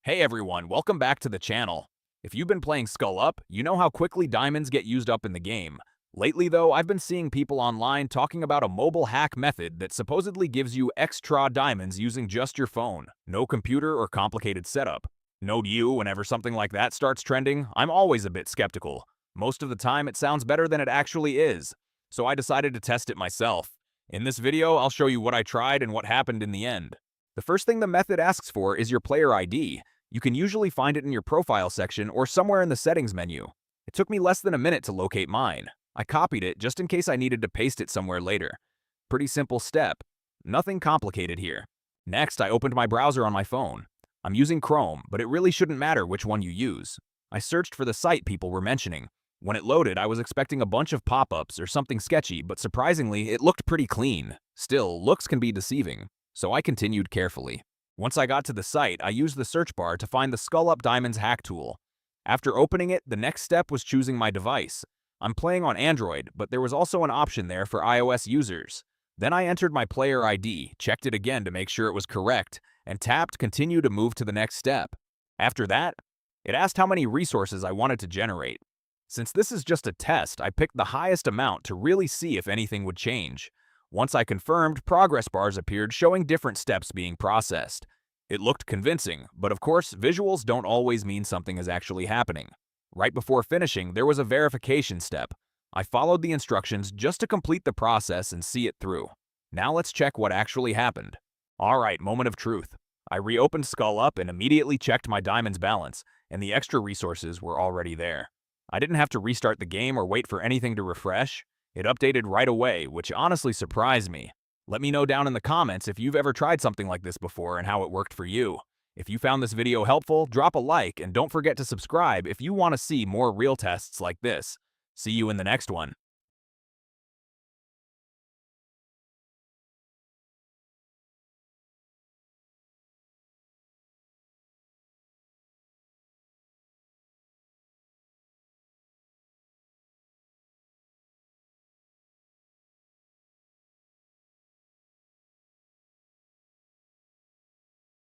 Hey everyone, welcome back to the channel. If you've been playing Skull Up, you know how quickly diamonds get used up in the game. Lately though, I've been seeing people online talking about a mobile hack method that supposedly gives you extra diamonds using just your phone. No computer or complicated setup. Note you, whenever something like that starts trending, I'm always a bit skeptical. Most of the time it sounds better than it actually is. So I decided to test it myself. In this video, I'll show you what I tried and what happened in the end. The first thing the method asks for is your player ID. You can usually find it in your profile section or somewhere in the settings menu. It took me less than a minute to locate mine. I copied it just in case I needed to paste it somewhere later. Pretty simple step. Nothing complicated here. Next, I opened my browser on my phone. I'm using Chrome, but it really shouldn't matter which one you use. I searched for the site people were mentioning. When it loaded, I was expecting a bunch of pop-ups or something sketchy, but surprisingly, it looked pretty clean. Still, looks can be deceiving, so I continued carefully. Once I got to the site, I used the search bar to find the Skull Up Diamonds hack tool. After opening it, the next step was choosing my device. I'm playing on Android, but there was also an option there for iOS users. Then I entered my player ID, checked it again to make sure it was correct, and tapped Continue to move to the next step. After that, it asked how many resources I wanted to generate. Since this is just a test, I picked the highest amount to really see if anything would change. Once I confirmed, progress bars appeared showing different steps being processed. It looked convincing, but of course, visuals don't always mean something is actually happening. Right before finishing, there was a verification step. I followed the instructions just to complete the process and see it through. Now let's check what actually happened. Alright, moment of truth. I reopened Skull Up and immediately checked my diamonds balance, and the extra resources were already there. I didn't have to restart the game or wait for anything to refresh. It updated right away, which honestly surprised me. Let me know down in the comments if you've ever tried something like this before and how it worked for you. If you found this video helpful, drop a like and don't forget to subscribe if you want to see more real tests like this. See you in the next one.